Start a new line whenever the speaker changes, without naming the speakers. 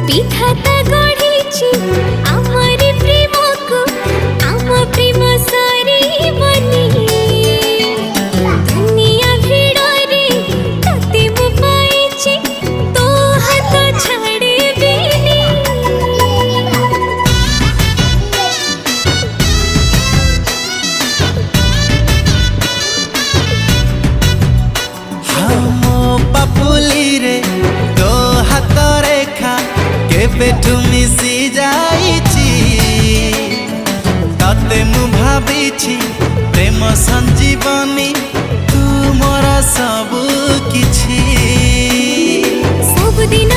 विधाता गढ़ी आमरी प्रेम को आम प्रेम सारी बनी दुनिया भिड़े तते मु पाइछि तो हाथ छाड़े बेनी।
हम पापुली रे तो हाथ रेखा केबेठु मिसी जाइछि तते मु भाबिछि प्रेम संजीवनी तू मोर सब किछि
सब दिन